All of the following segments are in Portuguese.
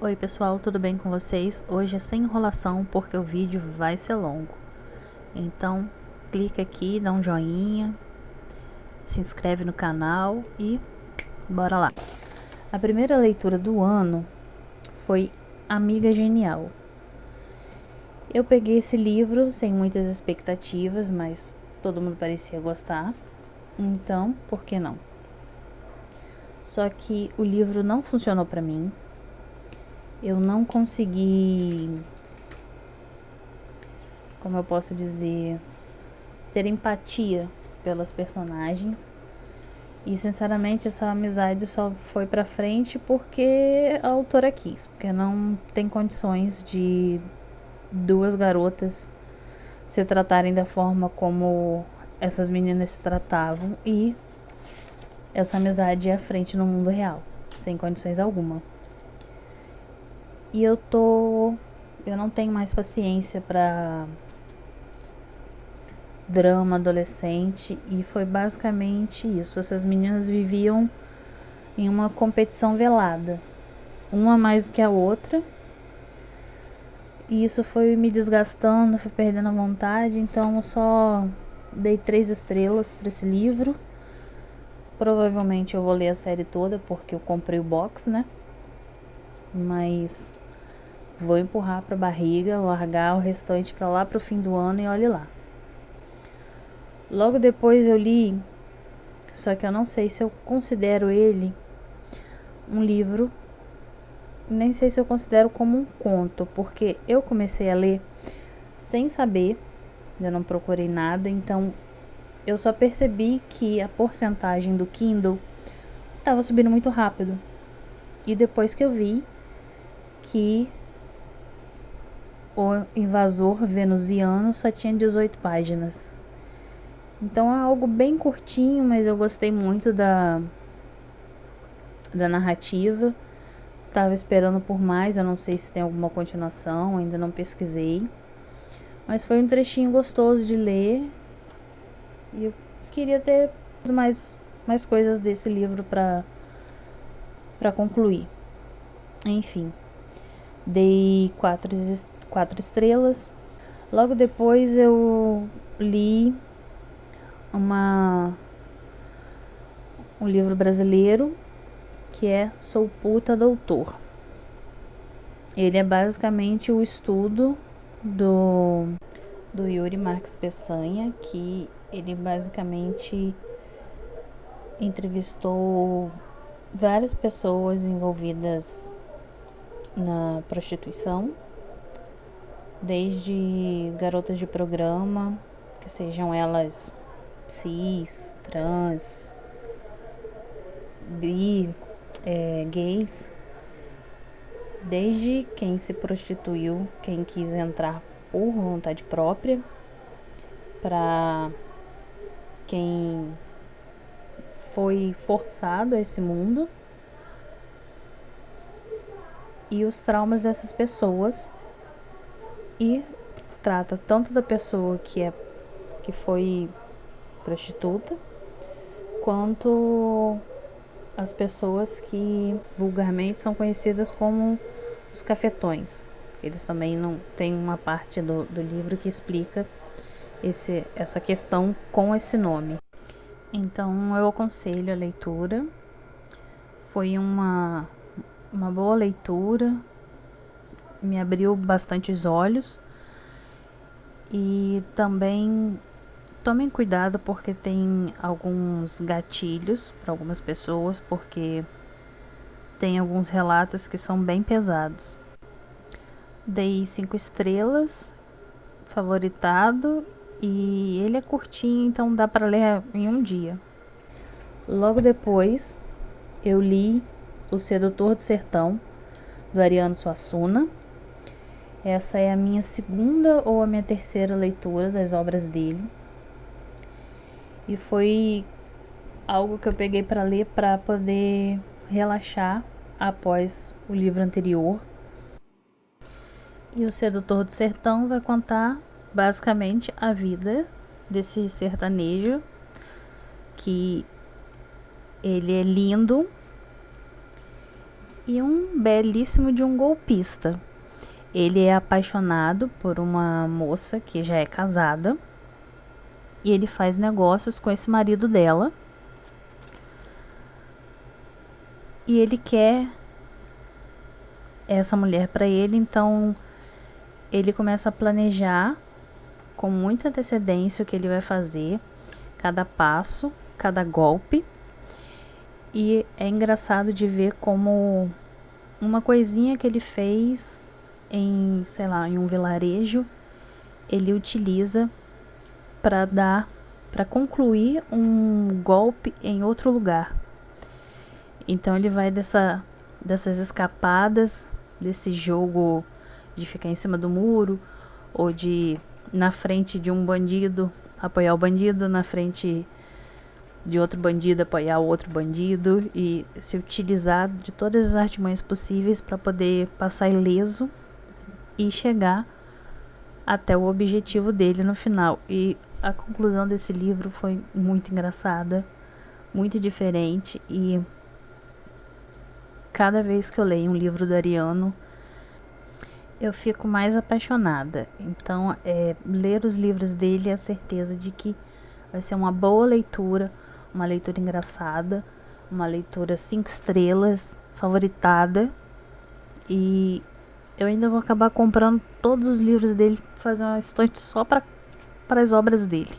Oi pessoal, tudo bem com vocês? Hoje é sem enrolação porque o vídeo vai ser longo. Então, clica aqui, dá um joinha, se inscreve no canal e bora lá. A primeira leitura do ano foi Amiga Genial. Eu peguei esse livro sem muitas expectativas, mas todo mundo parecia gostar. Então, por que não? Só que o livro não funcionou pra mim. Eu não consegui, como eu posso dizer, ter empatia pelas personagens. E sinceramente essa amizade só foi pra frente porque a autora quis, porque não tem condições de duas garotas se tratarem da forma como essas meninas se tratavam e essa amizade ir à frente no mundo real, sem condições alguma. E eu não tenho mais paciência pra drama adolescente, e foi basicamente isso. Essas meninas viviam em uma competição velada, uma mais do que a outra, e isso foi me desgastando, foi perdendo a vontade. Então eu só dei 3 estrelas para esse livro. Provavelmente eu vou ler a série toda porque eu comprei o box, né? Mas vou empurrar pra barriga, largar o restante pra lá pro fim do ano e olhe lá. Logo depois eu li, só que eu não sei se eu considero ele um livro, nem sei se eu considero como um conto, porque eu comecei a ler sem saber, eu não procurei nada, então eu só percebi que a porcentagem do Kindle estava subindo muito rápido. E depois que eu vi que o Invasor Venusiano só tinha 18 páginas. Então é algo bem curtinho, mas eu gostei muito da narrativa. Tava esperando por mais, eu não sei se tem alguma continuação, ainda não pesquisei. Mas foi um trechinho gostoso de ler. E eu queria ter mais coisas desse livro para concluir. Enfim, dei 4 estrelas. Logo depois eu li um livro brasileiro que é Sou Puta Doutor. Ele é basicamente o estudo do Yuri Marques Peçanha, que ele basicamente entrevistou várias pessoas envolvidas na prostituição, desde garotas de programa, que sejam elas cis, trans, bi, gays, desde quem se prostituiu, quem quis entrar por vontade própria, para quem foi forçado a esse mundo, e os traumas dessas pessoas. E trata tanto da pessoa que foi prostituta, quanto as pessoas que vulgarmente são conhecidas como os cafetões. Eles também não têm uma parte do livro que explica essa questão com esse nome. Então eu aconselho a leitura. Foi uma boa leitura, me abriu bastante os olhos. E também tomem cuidado porque tem alguns gatilhos para algumas pessoas, porque tem alguns relatos que são bem pesados. Dei 5 estrelas, favoritado, e ele é curtinho, então dá para ler em um dia. Logo depois eu li O Sedutor do Sertão, do Ariano Suassuna. Essa é a minha segunda ou a minha terceira leitura das obras dele. E foi algo que eu peguei para ler para poder relaxar após o livro anterior. E O Sedutor do Sertão vai contar basicamente a vida desse sertanejo, que ele é lindo e um belíssimo de um golpista. Ele é apaixonado por uma moça que já é casada e ele faz negócios com esse marido dela. E ele quer essa mulher para ele, então ele começa a planejar com muita antecedência o que ele vai fazer, cada passo, cada golpe. E é engraçado de ver como uma coisinha que ele fez em, sei lá, em um vilarejo, ele utiliza para concluir um golpe em outro lugar. Então ele vai dessas escapadas, desse jogo de ficar em cima do muro, ou de na frente de um bandido apoiar o bandido, na frente de outro bandido apoiar o outro bandido, e se utilizar de todas as artimanhas possíveis para poder passar ileso e chegar até o objetivo dele no final. E a conclusão desse livro foi muito engraçada, muito diferente, e cada vez que eu leio um livro do Ariano, eu fico mais apaixonada. Então, ler os livros dele é a certeza de que vai ser uma boa leitura, uma leitura engraçada, uma leitura 5 estrelas, favoritada. E eu ainda vou acabar comprando todos os livros dele, fazer uma estante só para as obras dele.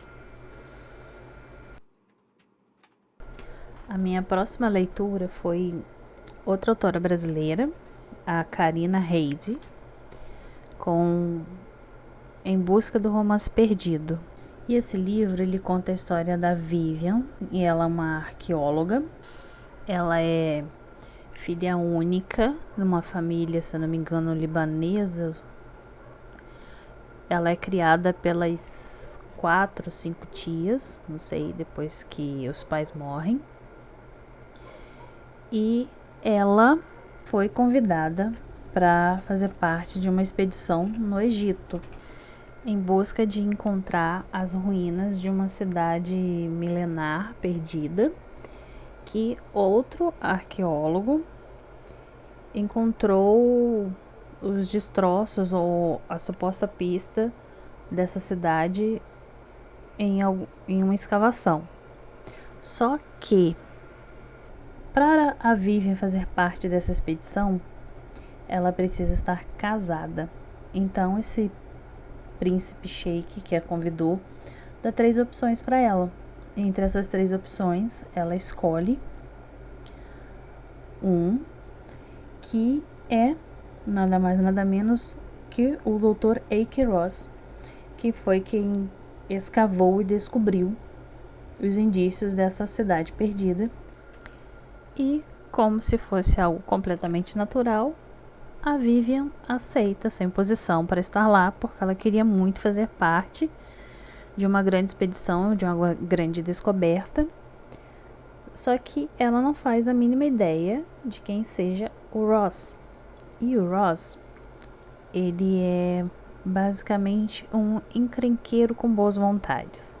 A minha próxima leitura foi outra autora brasileira, a Karina Heide, com Em Busca do Romance Perdido. E esse livro, ele conta a história da Vivian, e ela é uma arqueóloga. Ela é filha única numa família, se eu não me engano, libanesa. Ela é criada pelas 4, 5 tias, não sei, depois que os pais morrem. E ela foi convidada para fazer parte de uma expedição no Egito, em busca de encontrar as ruínas de uma cidade milenar perdida, que outro arqueólogo encontrou os destroços ou a suposta pista dessa cidade em uma escavação. Só que, para a Vivian fazer parte dessa expedição, ela precisa estar casada. Então esse príncipe sheik que a convidou dá 3 opções para ela. Entre essas 3 opções, ela escolhe um que é nada mais nada menos que o Dr. Eike Ross, que foi quem escavou e descobriu os indícios dessa cidade perdida. E, como se fosse algo completamente natural, a Vivian aceita sem posição para estar lá, porque ela queria muito fazer parte de uma grande expedição, de uma grande descoberta. Só que ela não faz a mínima ideia de quem seja o Ross. E o Ross, ele é basicamente um encrenqueiro com boas vontades.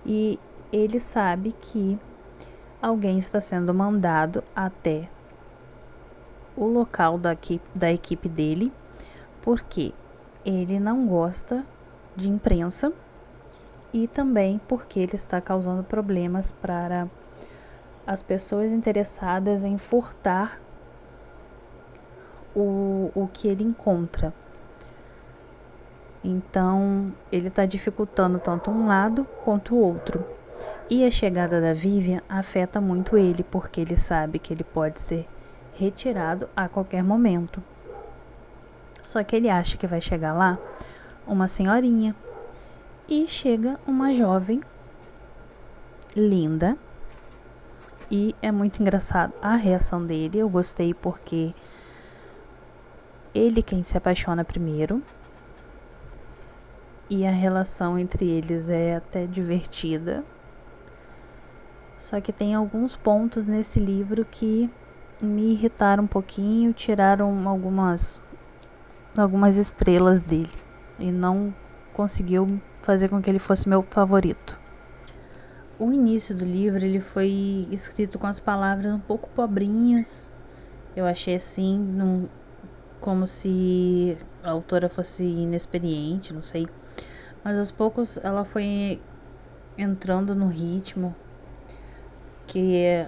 E ele sabe que alguém está sendo mandado até o local da equipe dele, porque ele não gosta de imprensa e também porque ele está causando problemas para as pessoas interessadas em furtar o que ele encontra. Então ele está dificultando tanto um lado quanto o outro. E a chegada da Vivian afeta muito ele, porque ele sabe que ele pode ser retirado a qualquer momento. Só que ele acha que vai chegar lá uma senhorinha, e chega uma jovem linda, e é muito engraçado a reação dele. Eu gostei porque ele quem se apaixona primeiro, e a relação entre eles é até divertida. Só que tem alguns pontos nesse livro que me irritaram um pouquinho, tiraram algumas estrelas dele e não conseguiu fazer com que ele fosse meu favorito. O início do livro ele foi escrito com as palavras um pouco pobrinhas, Eu achei assim, como se a autora fosse inexperiente, não sei. Mas aos poucos ela foi entrando no ritmo que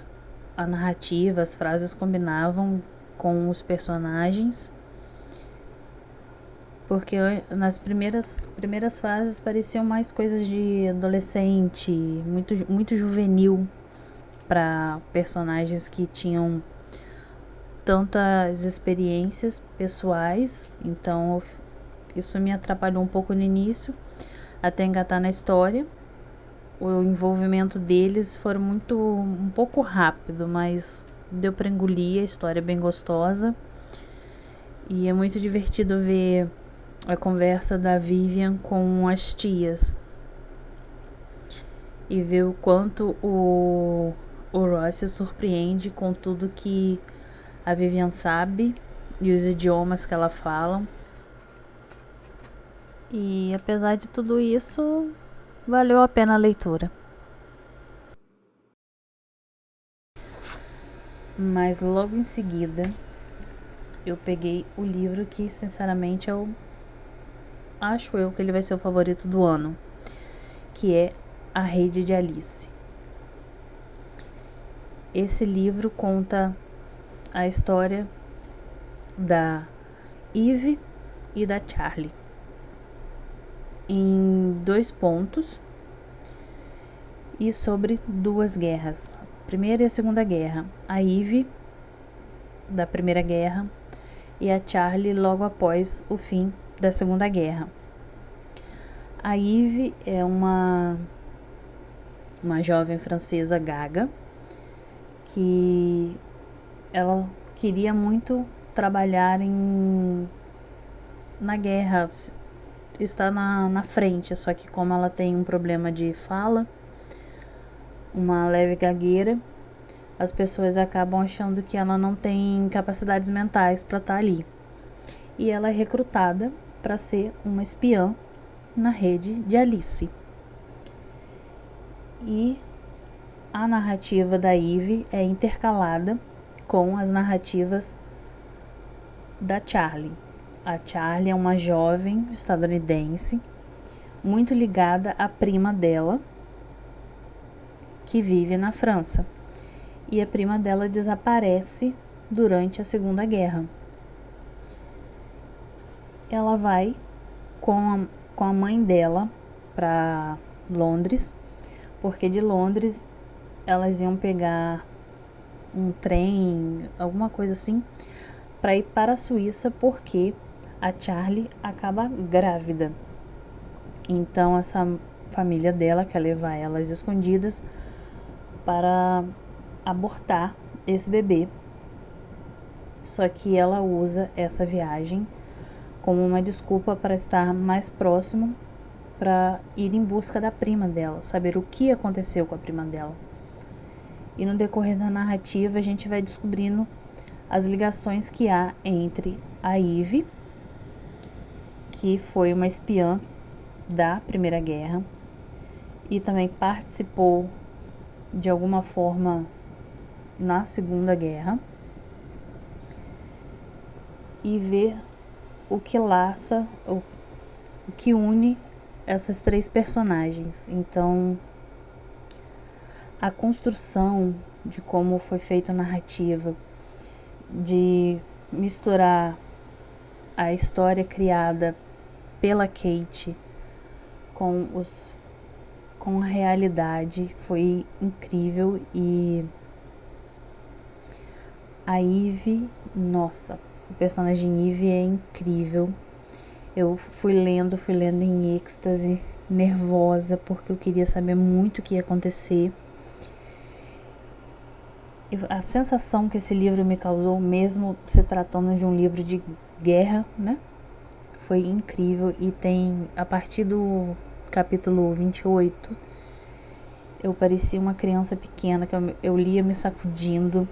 a narrativa, as frases combinavam com os personagens. Porque nas primeiras fases pareciam mais coisas de adolescente, muito juvenil para personagens que tinham tantas experiências pessoais. Então isso me atrapalhou um pouco no início, até engatar na história. O envolvimento deles foi um pouco rápido, mas deu para engolir. A história é bem gostosa e é muito divertido ver a conversa da Vivian com as tias e ver o quanto o Ross se surpreende com tudo que a Vivian sabe e os idiomas que ela fala. E apesar de tudo isso, valeu a pena a leitura. Mas logo em seguida eu peguei o livro que sinceramente acho eu que ele vai ser o favorito do ano, que é A Rede de Alice. Esse livro conta a história da Eve e da Charlie em 2 pontos e sobre 2 guerras, a Primeira e a Segunda Guerra. A Eve da Primeira Guerra e a Charlie logo após o fim da Segunda Guerra. A Eve é uma jovem francesa gaga que ela queria muito trabalhar na guerra, estar na frente, só que como ela tem um problema de fala, uma leve gagueira, as pessoas acabam achando que ela não tem capacidades mentais para estar ali. E ela é recrutada para ser uma espiã na rede de Alice. E a narrativa da Eve é intercalada com as narrativas da Charlie. A Charlie é uma jovem estadunidense muito ligada à prima dela, que vive na França. E a prima dela desaparece durante a Segunda Guerra. Ela vai com a mãe dela para Londres, porque de Londres elas iam pegar um trem, alguma coisa assim, para ir para a Suíça, porque a Charlie acaba grávida. Então essa família dela quer levar elas escondidas para abortar esse bebê. Só que ela usa essa viagem como uma desculpa para estar mais próximo, para ir em busca da prima dela, saber o que aconteceu com a prima dela. E no decorrer da narrativa a gente vai descobrindo as ligações que há entre a Eve, que foi uma espiã da Primeira Guerra e também participou de alguma forma na Segunda Guerra, e ver o que laça, o que une essas 3 personagens. Então, a construção de como foi feita a narrativa, de misturar a história criada pela Kate com a realidade foi incrível. E a Eve, nossa, o personagem Eve é incrível. Eu fui lendo em êxtase, nervosa, porque eu queria saber muito o que ia acontecer. A sensação que esse livro me causou, mesmo se tratando de um livro de guerra, né, foi incrível. E tem, a partir do capítulo 28, eu parecia uma criança pequena, que eu lia me sacudindo,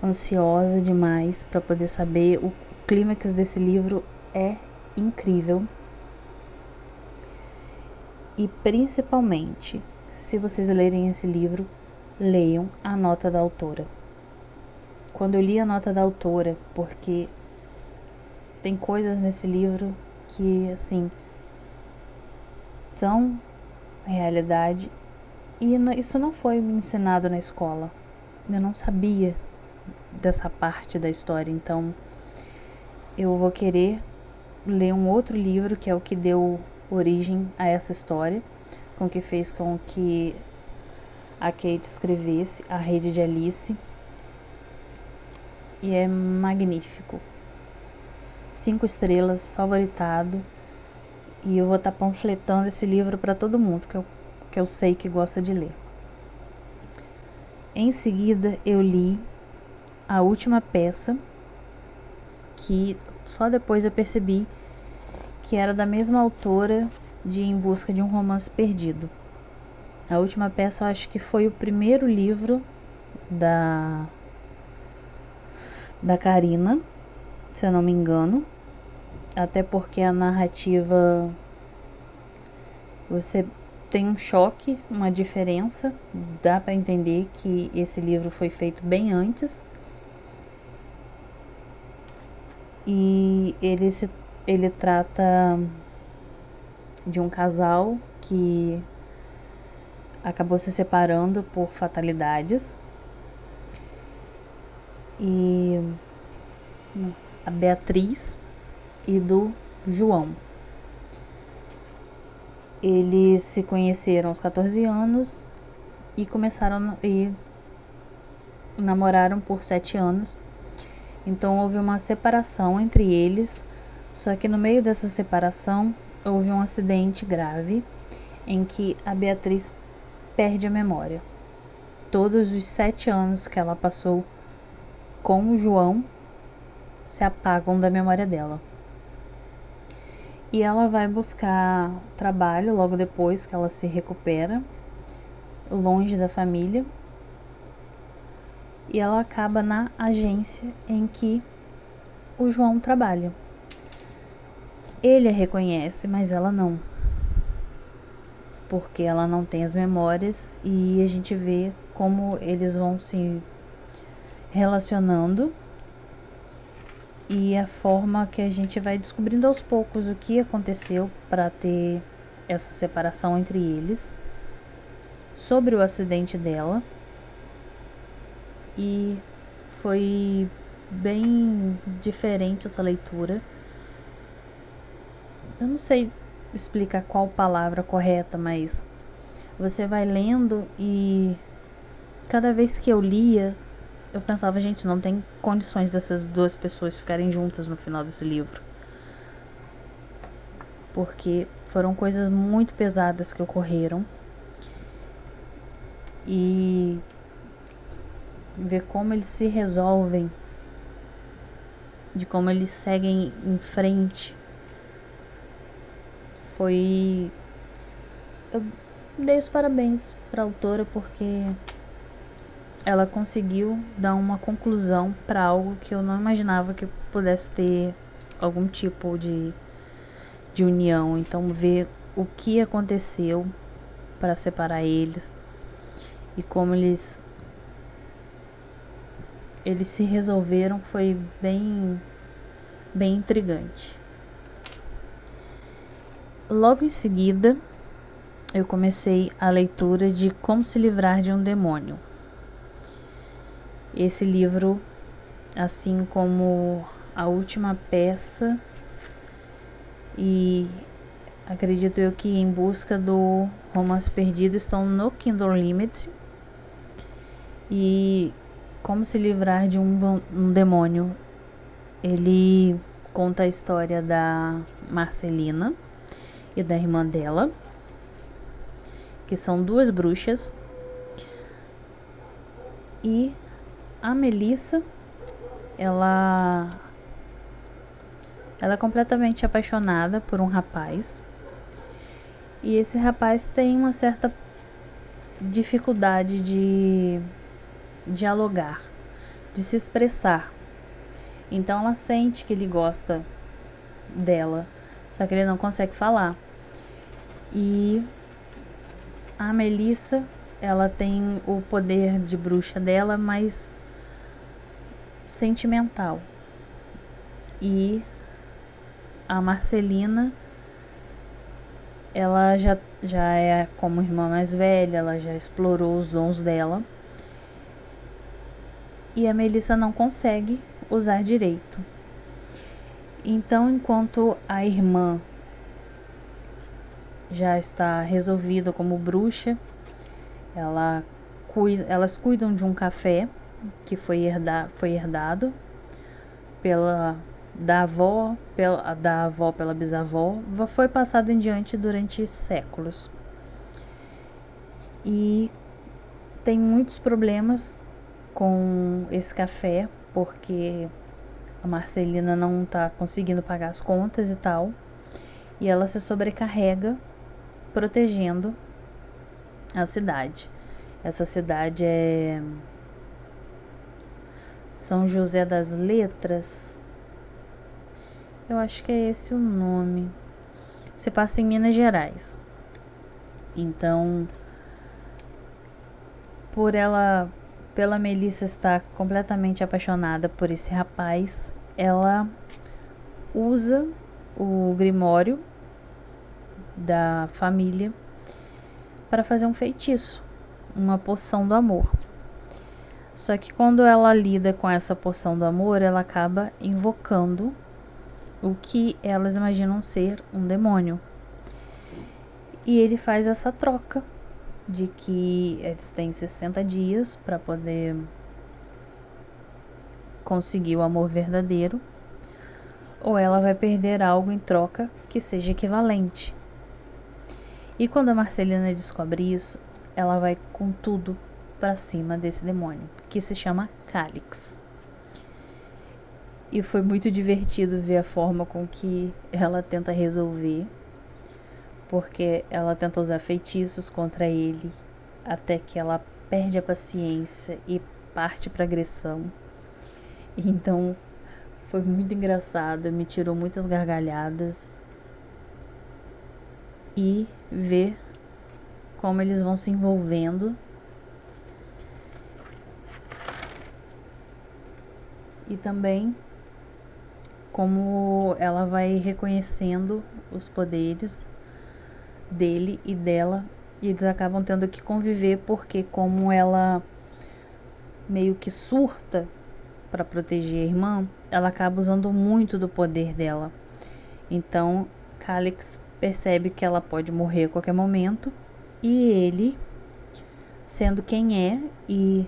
ansiosa demais para poder saber. O clímax desse livro é incrível. E principalmente, se vocês lerem esse livro, leiam a nota da autora. quando eu li a nota da autora, porque tem coisas nesse livro que, assim, são realidade e isso não foi me ensinado na escola. Eu não sabia dessa parte da história, então eu vou querer ler um outro livro que é o que deu origem a essa história, com que fez com que a Kate escrevesse A Rede de Alice, e é magnífico. 5 estrelas, favoritado, e eu vou estar panfletando esse livro para todo mundo que eu sei que gosta de ler. Em seguida eu li A Última Peça, que só depois eu percebi que era da mesma autora de Em Busca de um Romance Perdido. A Última Peça eu acho que foi o primeiro livro da Karina, se eu não me engano, até porque a narrativa, você tem um choque, uma diferença, dá para entender que esse livro foi feito bem antes, e ele trata de um casal que acabou se separando por fatalidades, e a Beatriz e do João. Eles se conheceram aos 14 anos e começaram e namoraram por 7 anos. Então houve uma separação entre eles, só que no meio dessa separação houve um acidente grave em que a Beatriz perde a memória. Todos os 7 anos que ela passou com o João se apagam da memória dela. E ela vai buscar trabalho logo depois que ela se recupera, longe da família. E ela acaba na agência em que o João trabalha. Ele a reconhece, mas ela não. Porque ela não tem as memórias, e a gente vê como eles vão se relacionando e a forma que a gente vai descobrindo aos poucos o que aconteceu para ter essa separação entre eles, sobre o acidente dela. E foi bem diferente essa leitura. Eu não sei explicar qual palavra correta, mas você vai lendo e cada vez que eu lia, eu pensava, gente, não tem condições dessas duas pessoas ficarem juntas no final desse livro. Porque foram coisas muito pesadas que ocorreram. E ver como eles se resolvem, de como eles seguem em frente, foi... Eu dei os parabéns para a autora, porque ela conseguiu dar uma conclusão para algo que eu não imaginava que pudesse ter algum tipo de união. Então ver o que aconteceu para separar eles e como eles se resolveram foi bem intrigante. Logo em seguida eu comecei a leitura de Como se Livrar de um Demônio. Esse livro, assim como A Última Peça e acredito eu que Em Busca do Romance Perdido, estão no Kindle Unlimited. E Como se Livrar de um Demônio, ele conta a história da Marcelina e da irmã dela, que são 2 bruxas. E a Melissa, ela é completamente apaixonada por um rapaz. E esse rapaz tem uma certa dificuldade de dialogar, de se expressar. Então ela sente que ele gosta dela, só que ele não consegue falar. E a Melissa, ela tem o poder de bruxa dela, mas sentimental. E a Marcelina, ela já é como irmã mais velha, ela já explorou os dons dela. E a Melissa não consegue usar direito. Então, enquanto a irmã já está resolvida como bruxa, elas cuidam de um café que foi herdado da avó pela bisavó, foi passado em diante durante séculos. E tem muitos problemas com esse café, porque a Marcelina não está conseguindo pagar as contas e tal, e ela se sobrecarrega protegendo a cidade. Essa cidade é São José das Letras, eu acho que é esse o nome. Se passa em Minas Gerais. Então, pela Melissa estar completamente apaixonada por esse rapaz, ela usa o grimório da família para fazer um feitiço, uma poção do amor. Só que quando ela lida com essa poção do amor, ela acaba invocando o que elas imaginam ser um demônio. E ele faz essa troca de que eles têm 60 dias para poder conseguir o amor verdadeiro, ou ela vai perder algo em troca que seja equivalente. E quando a Marcelina descobre isso, ela vai com tudo para cima desse demônio, que se chama Calix. E foi muito divertido ver a forma com que ela tenta resolver, porque ela tenta usar feitiços contra ele, até que ela perde a paciência e parte para agressão. Então foi muito engraçado, me tirou muitas gargalhadas. E ver como eles vão se envolvendo. E também como ela vai reconhecendo os poderes dele e dela. E eles acabam tendo que conviver, porque como ela meio que surta para proteger a irmã, ela acaba usando muito do poder dela. Então Calix percebe que ela pode morrer a qualquer momento, e ele, sendo quem é, e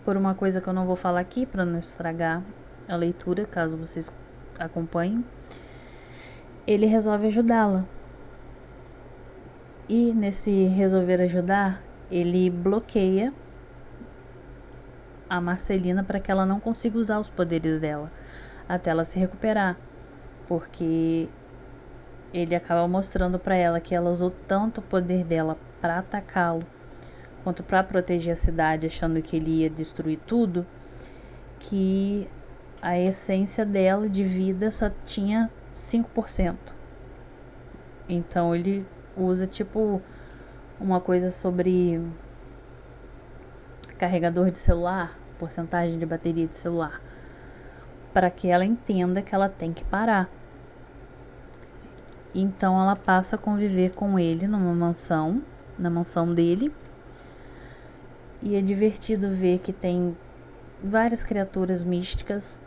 por uma coisa que eu não vou falar aqui para não estragar a leitura, caso vocês acompanhem, ele resolve ajudá-la. E nesse resolver ajudar, ele bloqueia a Marcelina para que ela não consiga usar os poderes dela até ela se recuperar, porque ele acaba mostrando para ela que ela usou tanto o poder dela para atacá-lo quanto para proteger a cidade, achando que ele ia destruir tudo, que a essência dela de vida só tinha 5%. Então ele usa tipo uma coisa sobre carregador de celular, porcentagem de bateria de celular, para que ela entenda que ela tem que parar. Então ela passa a conviver com ele na mansão dele. E é divertido ver que tem várias criaturas místicas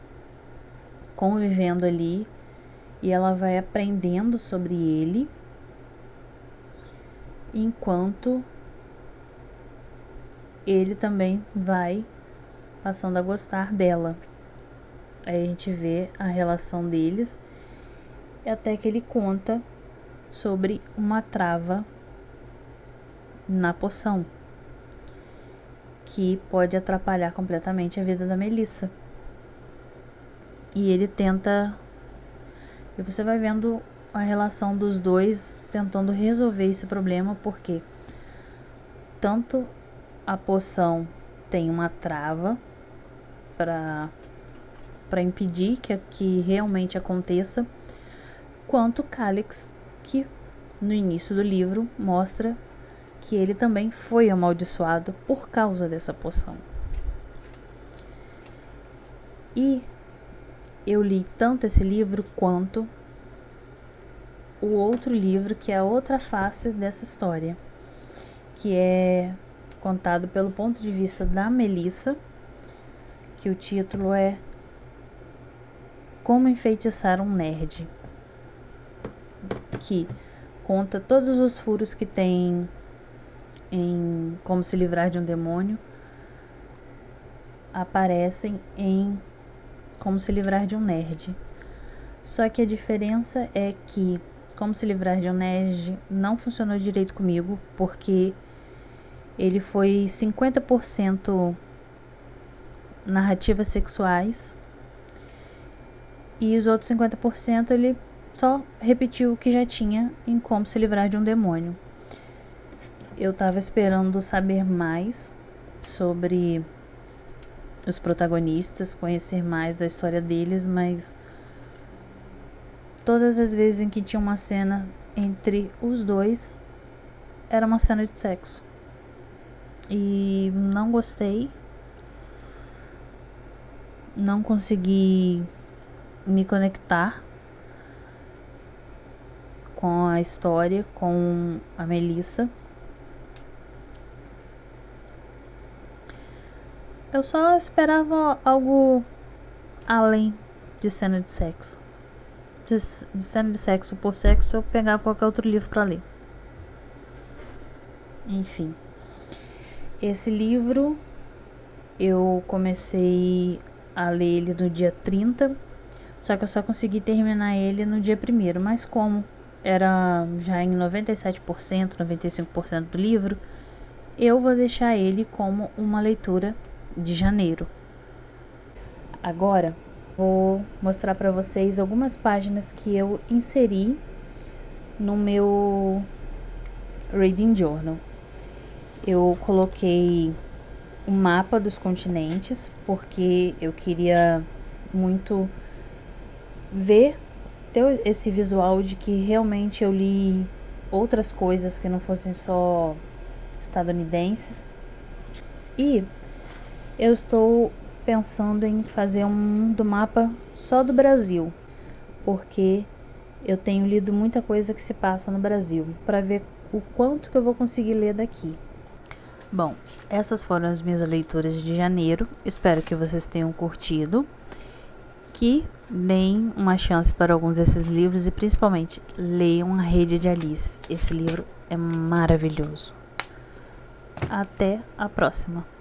convivendo ali. E ela vai aprendendo sobre ele, enquanto ele também vai passando a gostar dela. Aí a gente vê a relação deles, até que ele conta sobre uma trava na poção, que pode atrapalhar completamente a vida da Melissa. E ele tenta... E você vai vendo a relação dos dois tentando resolver esse problema, porque tanto a poção tem uma trava para impedir que realmente aconteça, quanto Calix, que no início do livro mostra que ele também foi amaldiçoado por causa dessa poção. E eu li tanto esse livro quanto o outro livro, que é a outra face dessa história, que é contado pelo ponto de vista da Melissa, que o título é Como Enfeitiçar um Nerd, que conta todos os furos que tem em Como Se Livrar de um Demônio, aparecem em Como Se Livrar de um Nerd. Só que a diferença é que Como Se Livrar de um Nerd não funcionou direito comigo, porque ele foi 50% narrativas sexuais e os outros 50% ele só repetiu o que já tinha em Como Se Livrar de um Demônio. Eu tava esperando saber mais sobre os protagonistas, conhecer mais da história deles, mas todas as vezes em que tinha uma cena entre os dois, era uma cena de sexo. E não gostei. Não consegui me conectar com a história, com a Melissa. Eu só esperava algo além de cena de sexo. De cena de sexo por sexo, eu pegava qualquer outro livro pra ler. Enfim. Esse livro eu comecei a ler ele no dia 30, só que eu só consegui terminar ele no dia 1º, mas como era já em 97%, 95% do livro, eu vou deixar ele como uma leitura de janeiro. Agora, vou mostrar para vocês algumas páginas que eu inseri no meu Reading Journal. Eu coloquei o mapa dos continentes, porque eu queria muito ter esse visual de que realmente eu li outras coisas que não fossem só estadunidenses. E eu estou pensando em fazer do mapa só do Brasil, porque eu tenho lido muita coisa que se passa no Brasil, para ver o quanto que eu vou conseguir ler daqui. Bom, essas foram as minhas leituras de janeiro. Espero que vocês tenham curtido, que deem uma chance para alguns desses livros e principalmente leiam A Rede de Alice. Esse livro é maravilhoso. Até a próxima!